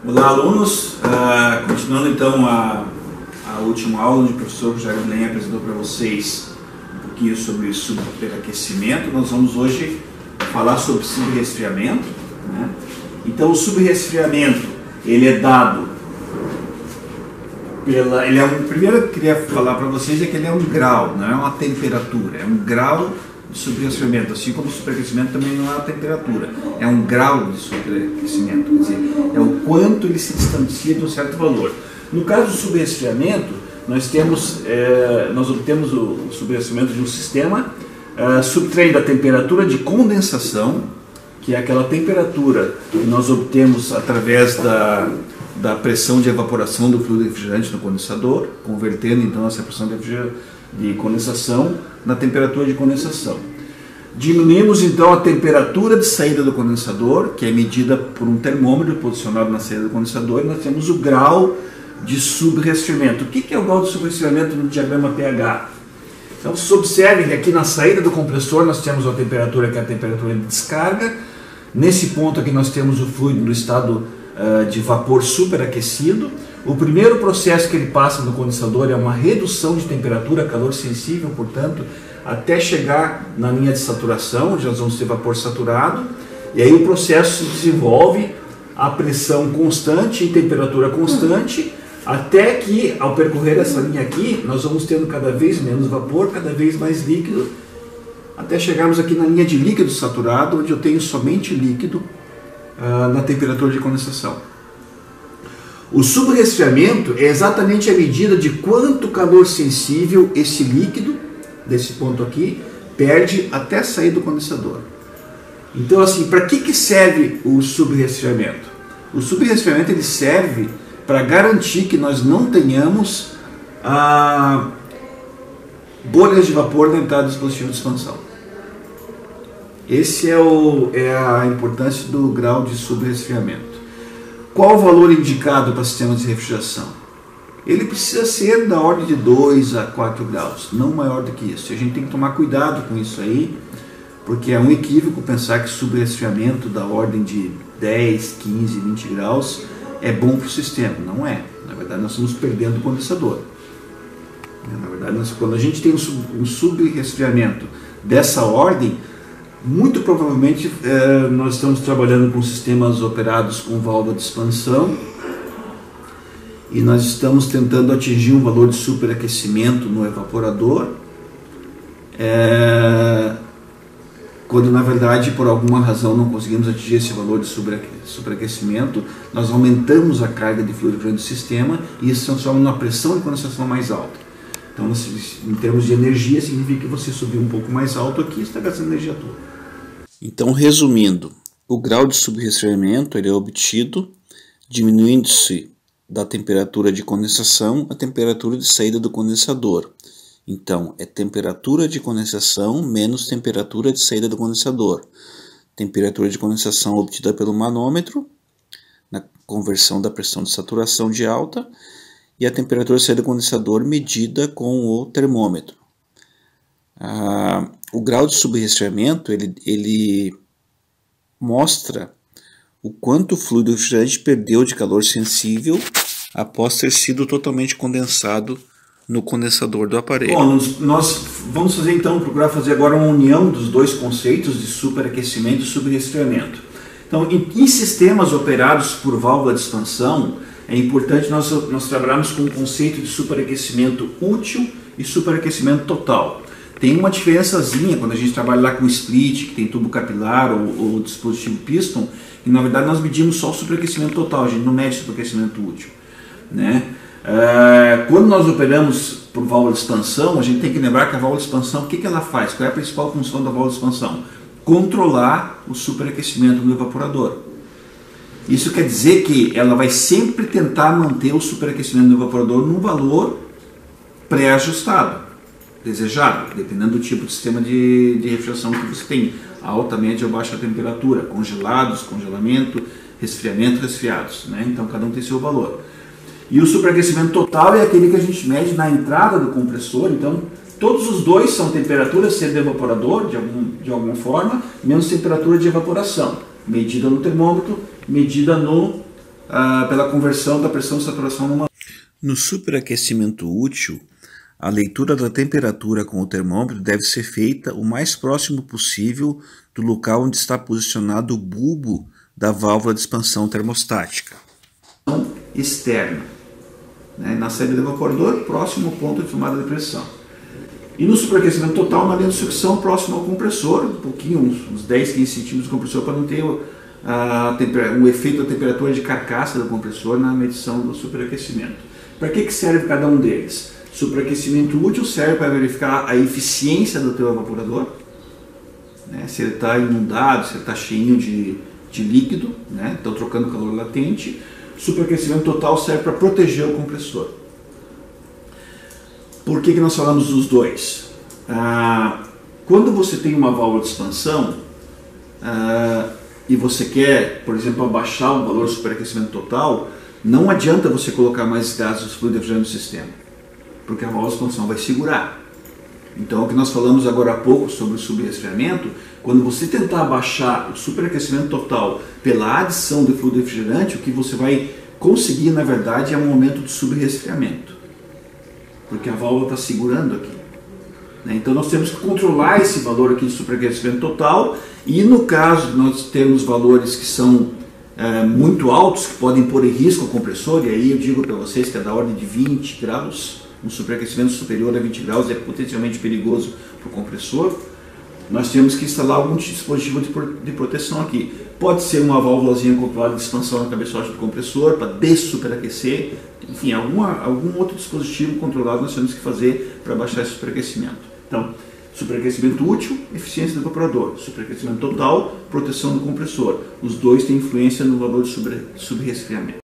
Olá, alunos. Continuando então a última aula onde o professor Jair Guilherme apresentou para vocês um pouquinho sobre superaquecimento. Nós vamos hoje falar sobre subresfriamento, né? Então o subresfriamento ele é dado pela... primeiro eu queria falar para vocês é que ele é um grau, não é uma temperatura, é um grau de subresfriamento, assim como o superaquecimento também não é uma temperatura, é um grau de superaquecimento, quer dizer, é o quanto ele se distancia de um certo valor. No caso do subresfriamento, nós obtemos o subresfriamento de um sistema subtraindo a temperatura de condensação, que é aquela temperatura que nós obtemos através da pressão de evaporação do fluido refrigerante no condensador, convertendo então essa pressão de condensação na temperatura de condensação. Diminuímos então a temperatura de saída do condensador, que é medida por um termômetro posicionado na saída do condensador, e nós temos o grau de subresfriamento. O que é o grau de subresfriamento no diagrama pH? Então vocês observem que aqui na saída do compressor nós temos uma temperatura que é a temperatura de descarga. Nesse ponto aqui nós temos o fluido no estado de vapor superaquecido. O primeiro processo que ele passa no condensador é uma redução de temperatura, calor sensível, portanto, até chegar na linha de saturação, onde nós vamos ter vapor saturado. E aí o processo se desenvolve a pressão constante e temperatura constante, até que, ao percorrer essa linha aqui, nós vamos tendo cada vez menos vapor, cada vez mais líquido, até chegarmos aqui na linha de líquido saturado, onde eu tenho somente líquido na temperatura de condensação. O subresfriamento é exatamente a medida de quanto calor sensível esse líquido, desse ponto aqui, perde até sair do condensador. Então, assim, para que serve o subresfriamento? O subresfriamento ele serve para garantir que nós não tenhamos bolhas de vapor na entrada do dispositivo de expansão. Esse é a importância do grau de subresfriamento. Qual o valor indicado para sistemas de refrigeração? Ele precisa ser da ordem de 2 a 4 graus, não maior do que isso. A gente tem que tomar cuidado com isso aí, porque é um equívoco pensar que subresfriamento da ordem de 10, 15, 20 graus é bom para o sistema. Não é. Na verdade, nós estamos perdendo o condensador. Na verdade, quando a gente tem um subresfriamento dessa ordem, muito provavelmente nós estamos trabalhando com sistemas operados com válvula de expansão e nós estamos tentando atingir um valor de superaquecimento no evaporador, quando na verdade por alguma razão não conseguimos atingir esse valor de superaquecimento, nós aumentamos a carga de fluido do sistema e isso transforma numa pressão de condensação mais alta. Então, em termos de energia, significa que você subir um pouco mais alto aqui e está gastando energia toda. Então, resumindo, o grau de subresfriamento ele é obtido diminuindo-se da temperatura de condensação a temperatura de saída do condensador. Então, é temperatura de condensação menos temperatura de saída do condensador. Temperatura de condensação obtida pelo manômetro, na conversão da pressão de saturação de alta, e a temperatura de saída do condensador medida com o termômetro. O grau de subresfriamento ele mostra o quanto o fluido refrigerante perdeu de calor sensível após ter sido totalmente condensado no condensador do aparelho. Bom, nós vamos procurar fazer agora uma união dos dois conceitos de superaquecimento e subresfriamento. Então, em sistemas operados por válvula de expansão, é importante nós trabalharmos com o conceito de superaquecimento útil e superaquecimento total. Tem uma diferençazinha quando a gente trabalha lá com split, que tem tubo capilar ou dispositivo piston, e na verdade nós medimos só o superaquecimento total, a gente não mede o superaquecimento útil, né? Quando nós operamos por válvula de expansão, a gente tem que lembrar que a válvula de expansão, o que ela faz? Qual é a principal função da válvula de expansão? Controlar o superaquecimento do evaporador. Isso quer dizer que ela vai sempre tentar manter o superaquecimento do evaporador num valor pré-ajustado, desejado, dependendo do tipo de sistema de refrigeração que você tem, alta, média ou baixa temperatura, congelados, congelamento, resfriamento, resfriados, né? Então cada um tem seu valor. E o superaquecimento total é aquele que a gente mede na entrada do compressor. Então todos os dois são temperatura C do evaporador, de alguma forma, menos temperatura de evaporação, medida no termômetro, medida no pela conversão da pressão de saturação numa... No superaquecimento útil, a leitura da temperatura com o termômetro deve ser feita o mais próximo possível do local onde está posicionado o bulbo da válvula de expansão termostática. Externa, né? Na saída do evaporador, próximo ao ponto de tomada de pressão. E no superaquecimento total, uma linha de sucção próxima ao compressor, um pouquinho, uns 10, 15 centímetros do compressor, para não ter o efeito da temperatura de carcaça do compressor na medição do superaquecimento. Para que serve cada um deles? Superaquecimento útil serve para verificar a eficiência do teu evaporador, né? Se ele está inundado, se ele está cheinho de líquido, né? Então trocando calor latente. Superaquecimento total serve para proteger o compressor. Por que nós falamos dos dois? Quando você tem uma válvula de expansão e você quer, por exemplo, abaixar o valor do superaquecimento total, não adianta você colocar mais gases de fluido refrigerante no sistema, porque a válvula de expansão vai segurar. Então, o que nós falamos agora há pouco sobre o subresfriamento, quando você tentar abaixar o superaquecimento total pela adição de fluido refrigerante, o que você vai conseguir, na verdade, é um aumento do subresfriamento, porque a válvula está segurando aqui. Então, nós temos que controlar esse valor aqui de superaquecimento total, e no caso de nós termos valores que são muito altos, que podem pôr em risco o compressor, e aí eu digo para vocês que é da ordem de 20 graus, um superaquecimento superior a 20 graus é potencialmente perigoso para o compressor, nós temos que instalar algum dispositivo de proteção aqui. Pode ser uma válvulazinha controlada de expansão na cabeçote do compressor para dessuperaquecer, enfim, algum outro dispositivo controlado nós temos que fazer para baixar esse superaquecimento. Então, superaquecimento útil, eficiência do evaporador. Superaquecimento total, proteção do compressor. Os dois têm influência no valor de subresfriamento.